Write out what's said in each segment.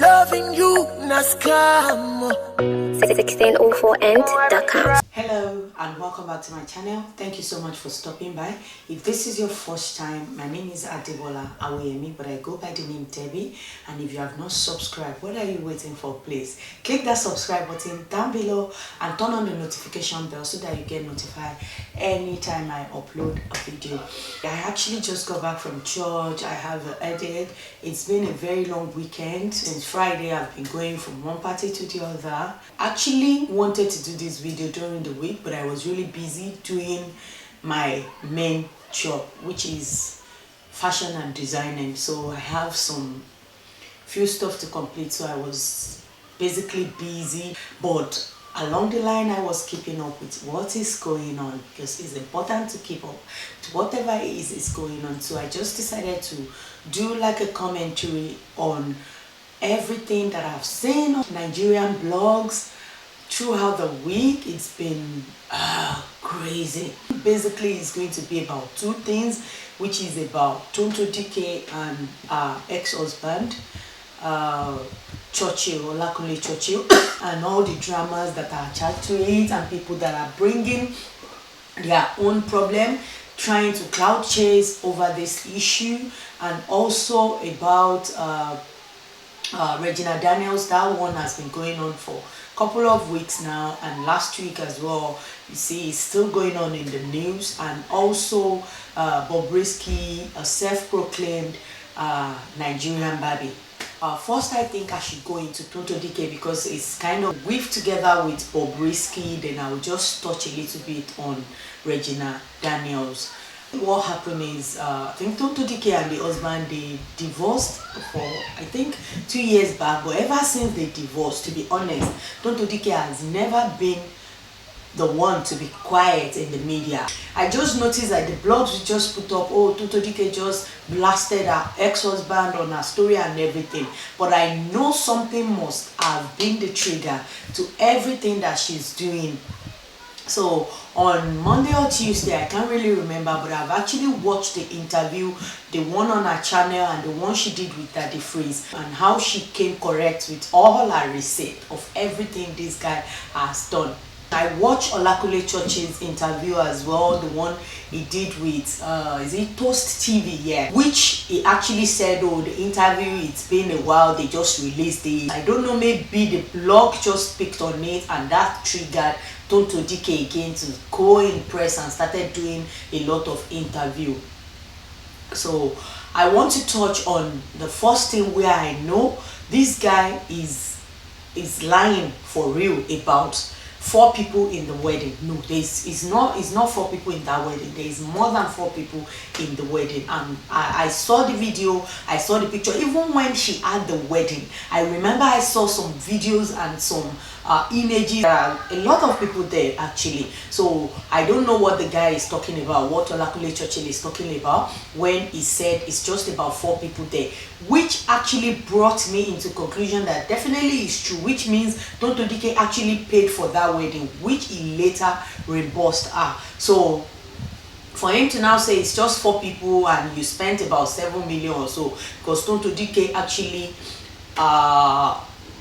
Loving you, na scam. 1604end.com. Hello and welcome back to my channel. Thank you so much for stopping by. If this is your first time, my name is Adebola Awoyemi, but I go by the name Debbie. And if you have not subscribed, what are you waiting for? Please click that subscribe button down below and turn on the notification bell so that you get notified anytime I upload a video. I actually just got back from church. I have an edit. It's been a very long weekend. Since Friday, I've been going from one party to the other. Actually wanted to do this video during the week, but I was really busy doing my main job, which is fashion and designing. So I have some few stuff to complete, so I was basically busy, but along the line I was keeping up with what is going on, because it's important to keep up to whatever is going on. So I just decided to do like a commentary on everything that I've seen on Nigerian blogs throughout the week. It's been crazy. Basically, it's going to be about two things, which is about Tonto, Dike and ex-husband Churchill, and all the dramas that are attached to it, and people that are bringing their own problem, trying to cloud chase over this issue, and also about Regina Daniels. That one has been going on for a couple of weeks now, and last week as well. You see, it's still going on in the news. And also Bobrisky, a self-proclaimed Nigerian Barbie. First, I think I should go into Tonto Dike because it's kind of weaved together with Bobrisky. Then I will just touch a little bit on Regina Daniels. What happened is, I think Tonto Dike and the husband, they divorced for I think 2 years back, but ever since they divorced, to be honest, Tonto Dike has never been the one to be quiet in the media. I just noticed that the blogs we just put up, oh, Tonto Dike just blasted her ex-husband on her story and everything, but I know something must have been the trigger to everything that she's doing. So on Monday or Tuesday, I can't really remember, but I've actually watched the interview, the one on her channel and the one she did with Daddy Freeze, and how she came correct with all her receipt of everything this guy has done. I watched Olakule Church's interview as well, the one he did with is it Toast TV, yeah, which he actually said, oh, the interview, it's been a while, they just released it. I don't know, maybe the blog just picked on it and that triggered Tonto Dike again to go in press and started doing a lot of interview. So I want to touch on the first thing where I know this guy is lying for real about 4 people in the wedding. No, it's not 4 people in that wedding. There is more than 4 people in the wedding. And I saw the video, I saw the picture. Even when she had the wedding, I remember I saw some videos and some images. A lot of people there actually. So I don't know what the guy is talking about, what Olakule Churchill is talking about when he said it's just about 4 people there, which actually brought me into conclusion that definitely is true, which means Tonto Dike actually paid for that wedding, which he later reimbursed her. So for him to now say it's just 4 people and you spent about 7 million or so, because Tonto Dike actually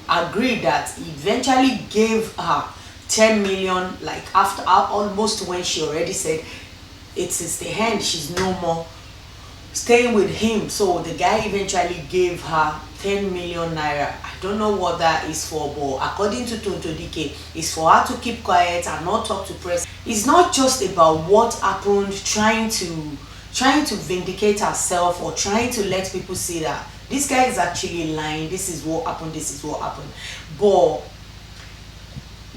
agreed that he eventually gave her 10 million, like after almost when she already said it is the end, she's no more staying with him. So the guy eventually gave her 10 million naira. I don't know what that is for, but according to Tonto Dike, it's for her to keep quiet and not talk to press. It's not just about what happened, trying to vindicate herself or trying to let people see that this guy is actually lying, this is what happened, this is what happened. But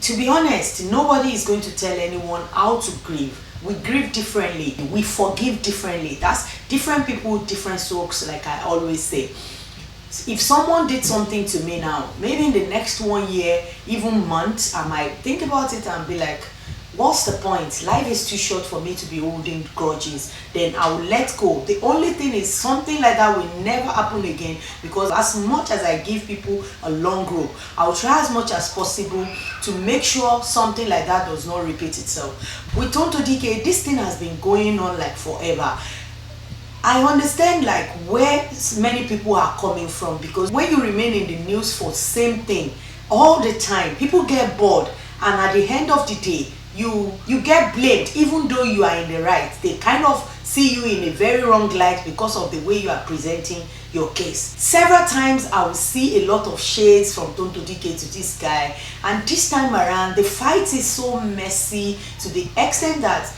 to be honest, nobody is going to tell anyone how to grieve. We grieve differently, we forgive differently. That's different people, different strokes, like I always say. If someone did something to me now, maybe in the next 1 year, even months, I might think about it and be like, what's the point? Life is too short for me to be holding grudges. Then I will let go. The only thing is something like that will never happen again, because as much as I give people a long rope, I will try as much as possible to make sure something like that does not repeat itself. With Tonto Dike, this thing has been going on like forever. I understand like where many people are coming from, because when you remain in the news for same thing all the time, people get bored, and at the end of the day you get blamed even though you are in the right. They kind of see you in a very wrong light because of the way you are presenting your case. Several times I will see a lot of shades from Tonto Dike to this guy, and this time around the fight is so messy to the extent that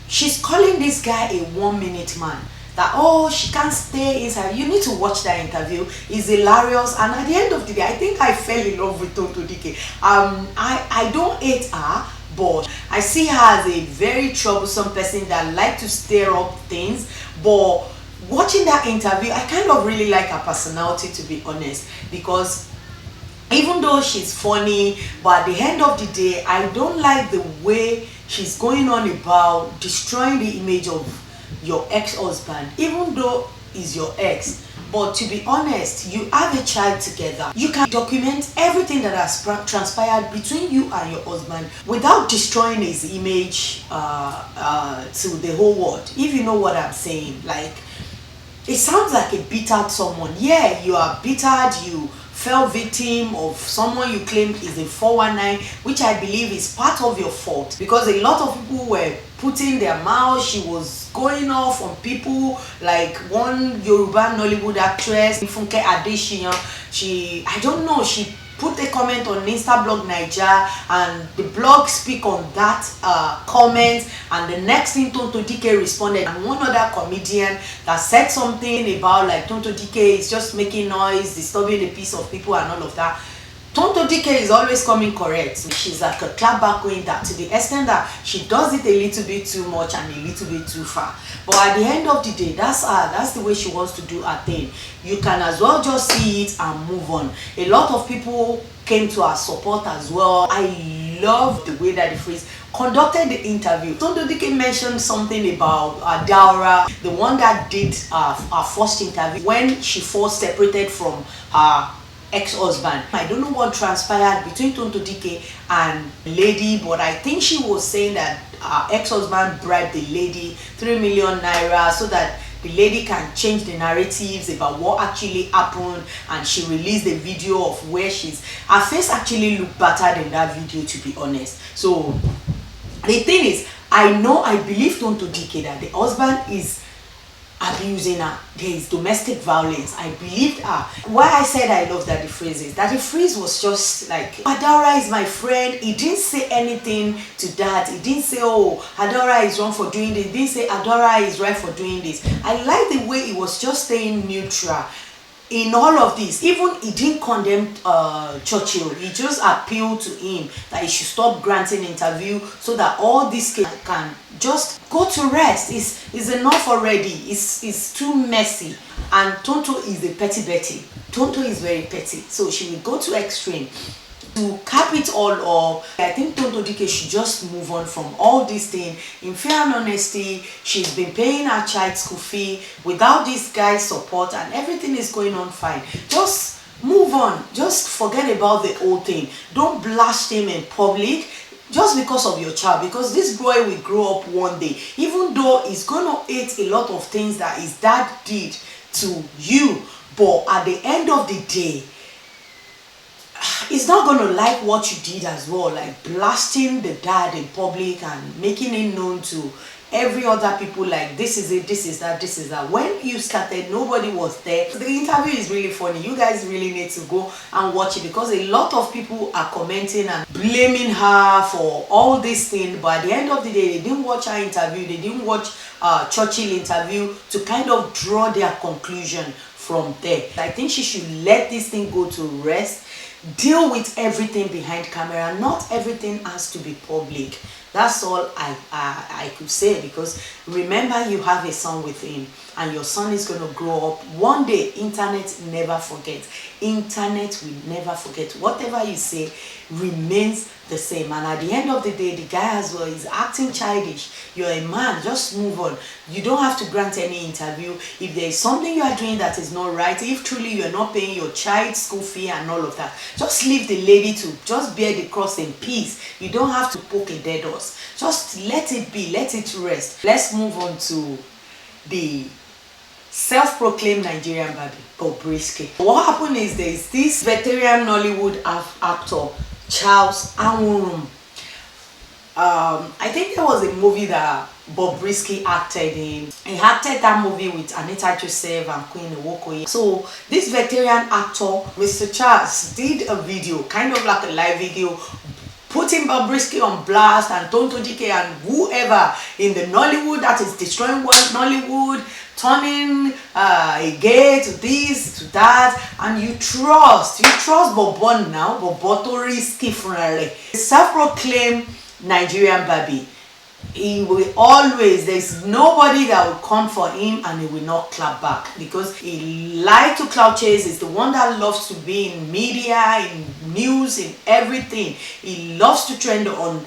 she's calling this guy a 1-minute man. That, oh, she can't stay inside. You need to watch that interview. It's hilarious. And at the end of the day, I think I fell in love with Tonto Dike. I don't hate her, but I see her as a very troublesome person that like to stir up things. But watching that interview, I kind of really like her personality, to be honest, because even though she's funny, but at the end of the day, I don't like the way she's going on about destroying the image of your ex-husband, even though he's your ex. But to be honest, you have a child together. You can document everything that has transpired between you and your husband without destroying his image to the whole world, if you know what I'm saying. Like, it sounds like a bittered someone. Yeah, you are bittered, you fell victim of someone you claim is a 419, which I believe is part of your fault, because a lot of people were putting their mouth. She was going off on people, like one Yoruba Nollywood actress, Funke Adesina. I don't know, she put a comment on Instablog Niger, and the blog speak on that comment, and the next thing Tonto Dike responded, and one other comedian that said something about like Tonto Dike is just making noise, disturbing the peace of people and all of that. Tonto Dike is always coming correct. She's like a clapback queen, that to the extent that she does it a little bit too much and a little bit too far. But at the end of the day, that's her. That's the way she wants to do her thing. You can as well just see it and move on. A lot of people came to her support as well. I love the way that the phrase conducted the interview. Tonto Dike mentioned something about Galore, the one that did her first interview when she first separated from her ex-husband. I don't know what transpired between Tonto Dike and the lady, but I think she was saying that her ex-husband bribed the lady 3 million naira so that the lady can change the narratives about what actually happened, and she released a video of where her face actually looked better than that video, to be honest. So the thing is, I believe Tonto Dike that the husband is abusing her. There is domestic violence. I believed her. Why I said I love that the phrase is that the phrase was just like, Adora is my friend. He didn't say anything to that. He didn't say, oh, Adora is wrong for doing this. He didn't say Adora is right for doing this. I like the way he was just staying neutral in all of this. Even he didn't condemn Churchill. He just appealed to him that he should stop granting interview so that all this can just go to rest. It's enough already. It's too messy. And Tonto is a petty Betty. Tonto is very petty, so she will go to extreme. To cap it all up, I think Tonto Dike should just move on from all this thing. In fair and honesty, she's been paying her child school fee without this guy's support, and everything is going on fine. Just move on. Just forget about the whole thing. Don't blast him in public just because of your child, because this boy will grow up one day, even though he's gonna hate a lot of things that his dad did to you, but at the end of the day, he's not going to like what you did as well, like blasting the dad in public and making it known to every other people like this is it, this is that, this is that. When you started, nobody was there. The interview is really funny. You guys really need to go and watch it, because a lot of people are commenting and blaming her for all this thing, but at the end of the day, they didn't watch her interview, they didn't watch Churchill interview to kind of draw their conclusion from there. I think she should let this thing go to rest. Deal with everything behind camera. Not everything has to be public. That's all I could say, because remember, you have a son with him, and your son is going to grow up one day. Internet never forgets. Internet will never forget. Whatever you say remains the same, and at the end of the day, the guy as well is acting childish. You're a man, just move on. You don't have to grant any interview. If there is something you are doing that is not right, if truly you are not paying your child's school fee and all of that, just leave the lady to just bear the cross in peace. You don't have to poke a dead horse. Just let it be, let it rest. Let's move on to the self-proclaimed Nigerian Barbie, Bobrisky. What happened is there's this veteran Nollywood actor, Charles Anwurum. I think there was a movie that Bobrisky acted in. He acted that movie with Anita Joseph and Queen Iwokoye. So this veteran actor, Mr. Charles, did a video, kind of like a live video, putting Bobrisky on blast and Tonto, Dike and whoever in the Nollywood that is destroying Nollywood, turning a gay to this, to that, and you trust Bobon now, Bobotoriski Funare, self-proclaimed Nigerian Barbie. He will always, there's nobody that will come for him and he will not clap back, because he likes to clout chase. He's the one that loves to be in media, in news, in everything. He loves to trend on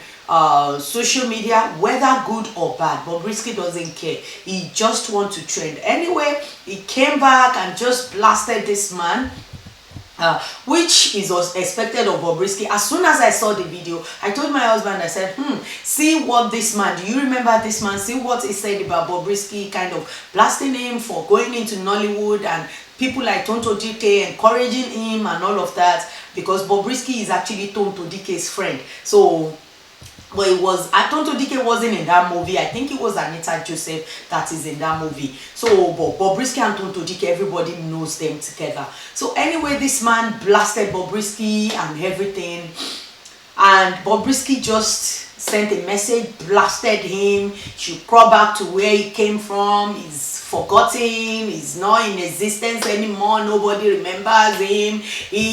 social media, whether good or bad. Bobrisky doesn't care. He just wants to trend. Anyway, he came back and just blasted this man, which is expected of Bobrisky. As soon as I saw the video, I told my husband, I said, see what this man, do you remember this man? See what he said about Bobrisky, kind of blasting him for going into Nollywood, and people like Tonto Dike encouraging him and all of that, because Bobrisky is actually Tonto Dike's friend. So, but it was, Tonto Dike wasn't in that movie. I think it was Anita Joseph that is in that movie. So Bobrisky and Tonto Dike, everybody knows them together. So anyway, this man blasted Bobrisky and everything, and Bobrisky just sent a message, blasted him. He should crawl back to where he came from. He's forgotten, he's not in existence anymore, nobody remembers him.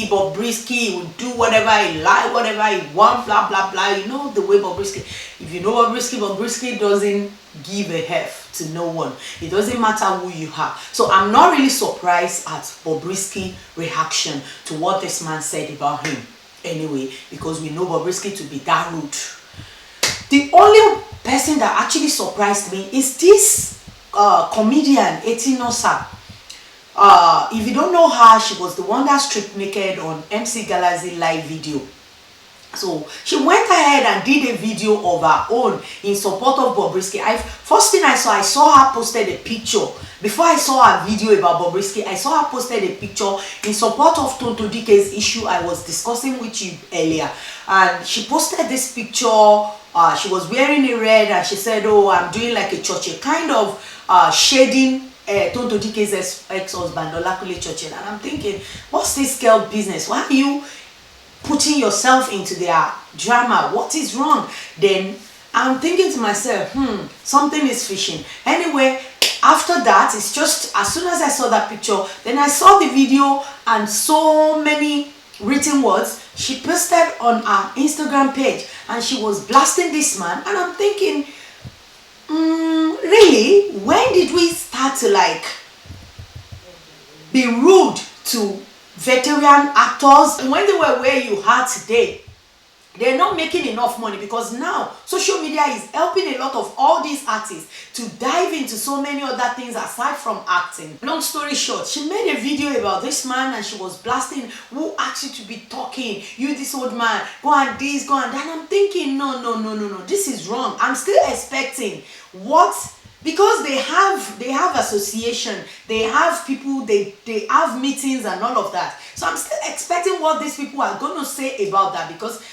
Bobrisky will do whatever he like, whatever he want, blah blah blah. You know the way Bobrisky, if you know Bobrisky doesn't give a F to no one. It doesn't matter who you are. So I'm not really surprised at Bobrisky's reaction to what this man said about him anyway, because we know Bobrisky to be that rude. The only person that actually surprised me is this comedian Etinosa. If you don't know her, she was the one that stripped naked on MC Galaxy live video. So she went ahead and did a video of her own in support of Bobrisky. First thing I saw her posted a picture. Before I saw her video about Bobrisky, I saw her posted a picture in support of Tonto Dike's issue I was discussing with you earlier. And she posted this picture. She was wearing a red, and she said, oh, I'm doing like a church, kind of shading Tonto Dike's ex-husband, Olakule Churchill. And I'm thinking, what's this girl business? Why are you putting yourself into their drama? What is wrong? Then I'm thinking to myself, something is fishing. Anyway, after that, it's just, as soon as I saw that picture, then I saw the video and so many written words she posted on her Instagram page, and she was blasting this man. And I'm thinking, really, when did we start to like be rude to veteran actors? When they were where you are today, they're not making enough money, because now social media is helping a lot of all these artists to dive into so many other things aside from acting. Long story short, she made a video about this man, and she was blasting, who asked you to be talking, you this old man, go and this, go and that. And I'm thinking, no, this is wrong. I'm still expecting what, because they have association, they have people, they have meetings and all of that. So I'm still expecting what these people are going to say about that, because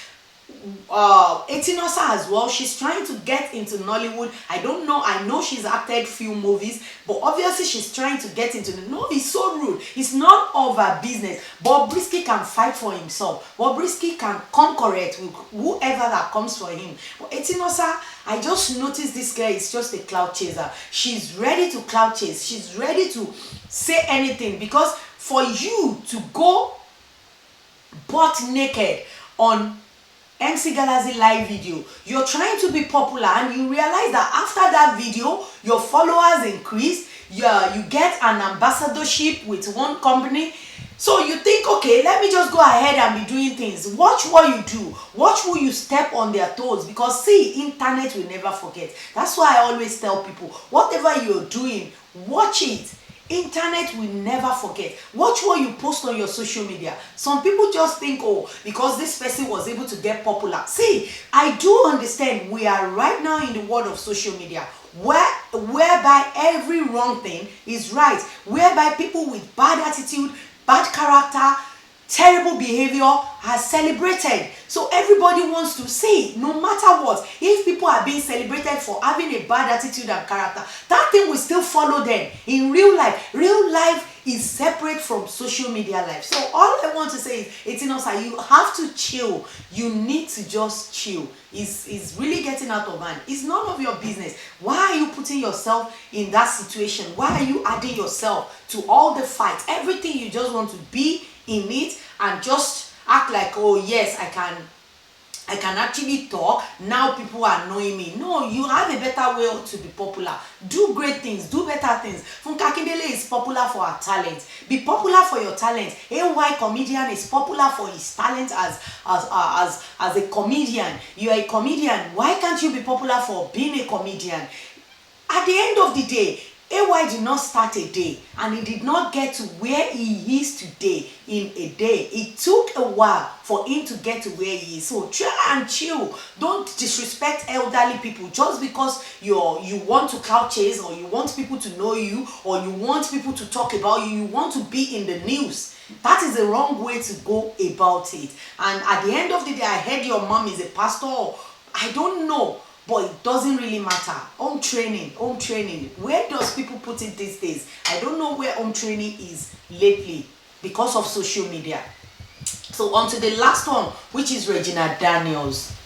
Etinosa as well, she's trying to get into Nollywood. I don't know, I know she's acted few movies, but obviously she's trying to get into the, no, it's so rude. It's none of her business. Bobrisky can fight for himself. Bobrisky can conquer it with whoever that comes for him. But Etinosa, I just noticed this girl is just a clout chaser. She's ready to clout chase. She's ready to say anything, because for you to go butt naked on MC Galaxy live video, you're trying to be popular, and you realize that after that video your followers increase, you get an ambassadorship with one company. So you think, okay, let me just go ahead and be doing things. Watch what you do, watch who you step on their toes, because see, internet will never forget. That's why I always tell people, whatever you're doing, watch it. Internet will never forget. Watch what you post on your social media. Some people just think, oh, because this person was able to get popular. See, I do understand we are right now in the world of social media whereby every wrong thing is right, whereby people with bad attitude, bad character, terrible behavior are celebrated. So everybody wants to see, no matter what, if people are being celebrated for having a bad attitude and character, that thing will still follow them in real life. Real life is separate from social media life. So all I want to say is, Etinosa, you have to chill. You need to just chill. It's really getting out of hand. It's none of your business. Why are you putting yourself in that situation? Why are you adding yourself to all the fights? Everything, you just want to be in it and just act like, oh yes, I can actually talk. Now people are knowing me. No, you have a better way to be popular. Do great things. Do better things. Funke Akindele is popular for her talent. Be popular for your talent. AY comedian is popular for his talent as a comedian. You are a comedian. Why can't you be popular for being a comedian? At the end of the day, AY did not start a day, and he did not get to where he is today in a day. It took a while for him to get to where he is. So try and chill. Don't disrespect elderly people just because you want to clout chase, or you want people to know you, or you want people to talk about you. You want to be in the news. That is the wrong way to go about it. And at the end of the day, I heard your mom is a pastor. I don't know. But it doesn't really matter. Home training. Where does people put it these days? I don't know where home training is lately because of social media. So on to the last one, which is Regina Daniels.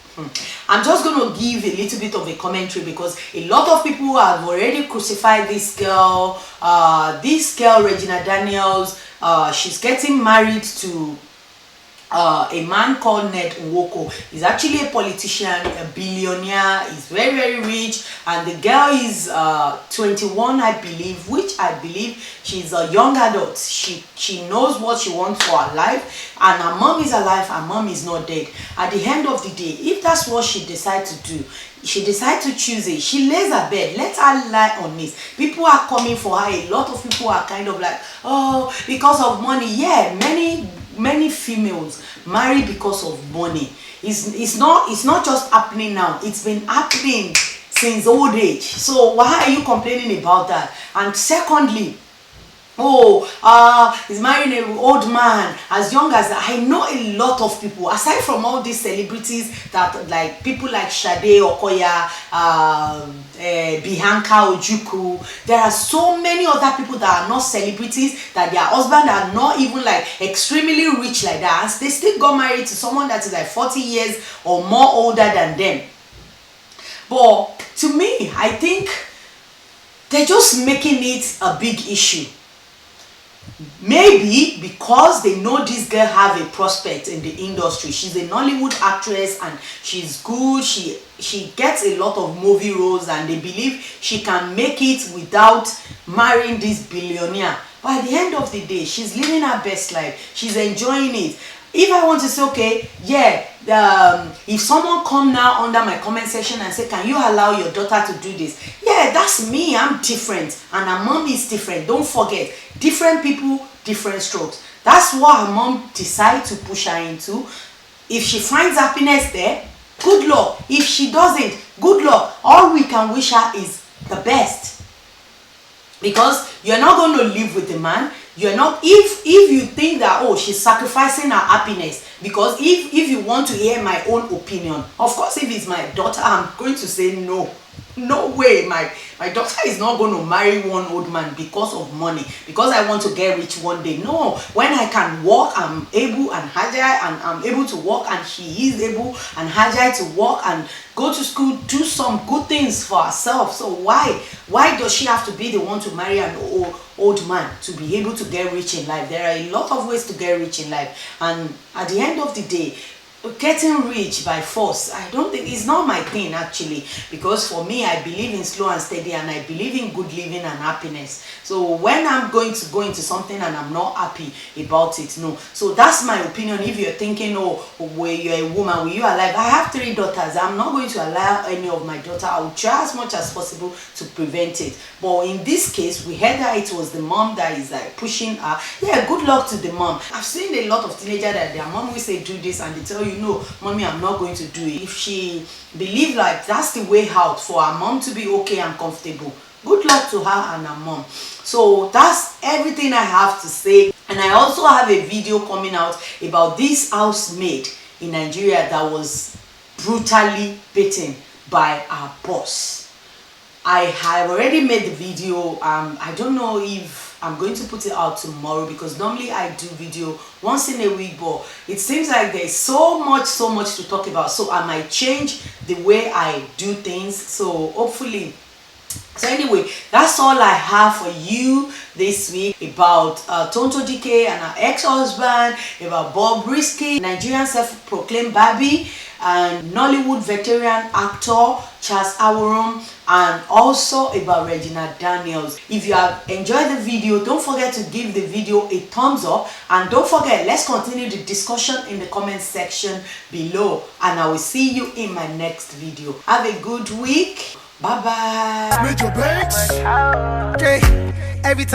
I'm just going to give a little bit of a commentary because a lot of people have already crucified this girl. Regina Daniels, she's getting married to a man called Ned Nwoko. He's actually a politician, a billionaire. He's very, very rich, and the girl is 21, I believe, which I believe she's a young adult. She knows what she wants for her life, and her mom is alive. Her mom is not dead. At the end of the day, if that's what she decides to do, she decides to choose it. She lays her bed. Let her lie on it. People are coming for her. A lot of people are kind of like, oh, because of money. Yeah, many females marry because of money. It's not just happening now. It's been happening since old age. So why are you complaining about that? And secondly, he's marrying an old man as young as I know. A lot of people, aside from all these celebrities that like people like Sade Okoya, Bianca Ojukwu, there are so many other people that are not celebrities, that their husband are not even like extremely rich like that, and they still got married to someone that is like 40 years or more older than them. But to me, I think they're just making it a big issue. Maybe because they know this girl have a prospect in the industry. She's a Nollywood actress and she's good. She gets a lot of movie roles, and they believe she can make it without marrying this billionaire. But at the end of the day, she's living her best life. She's enjoying it. If I want to say, okay, yeah, if someone come now under my comment section and say, can you allow your daughter to do this? Yeah, that's me. I'm different, and her mom is different. Don't forget, different people, different strokes. That's what her mom decided to push her into. If she finds happiness there, good luck. If she doesn't, good luck. All we can wish her is the best, because you're not going to live with the man. You're not, if you think that, oh, she's sacrificing her happiness, because if you want to hear my own opinion, of course, if it's my daughter, I'm going to say no way. My daughter is not going to marry one old man because of money, because I want to get rich one day. No, when I can walk, I'm able, and Hajai, and I'm able to walk, and she is able and Hajai to walk and go to school, do some good things for herself. So why does she have to be the one to marry an old man to be able to get rich in life? There are a lot of ways to get rich in life, and at the end of the day, getting rich by force, I don't think it's not my thing actually, because for me, I believe in slow and steady, and I believe in good living and happiness. So when I'm going to go into something and I'm not happy about it, no. So that's my opinion. If you're thinking, oh, where you're a woman, will you allow? I have 3 daughters. I'm not going to allow any of my daughter. I will try as much as possible to prevent it. But in this case, we heard that it was the mom that is like pushing her. Yeah, good luck to the mom. I've seen a lot of teenagers that their mom will say do this, and they tell you, no, mommy, I'm not going to do it. If she believe like that's the way out for her mom to be okay and comfortable, good luck to her and her mom. So that's everything I have to say. And I also have a video coming out about this housemaid in Nigeria that was brutally beaten by her boss. I have already made the video. I don't know if I'm going to put it out tomorrow, because normally I do video once in a week, but it seems like there's so much to talk about, so I might change the way I do things. So hopefully. So anyway, that's all I have for you this week about Tonto Dike and her ex-husband, about Bobrisky, Nigerian self-proclaimed Barbie, and Nollywood veteran actor Charles Aworum, and also about Regina Daniels. If you have enjoyed the video, don't forget to give the video a thumbs up, and don't forget, let's continue the discussion in the comment section below, and I will see you in my next video. Have a good week. Bye bye. Major banks. Okay. Every time.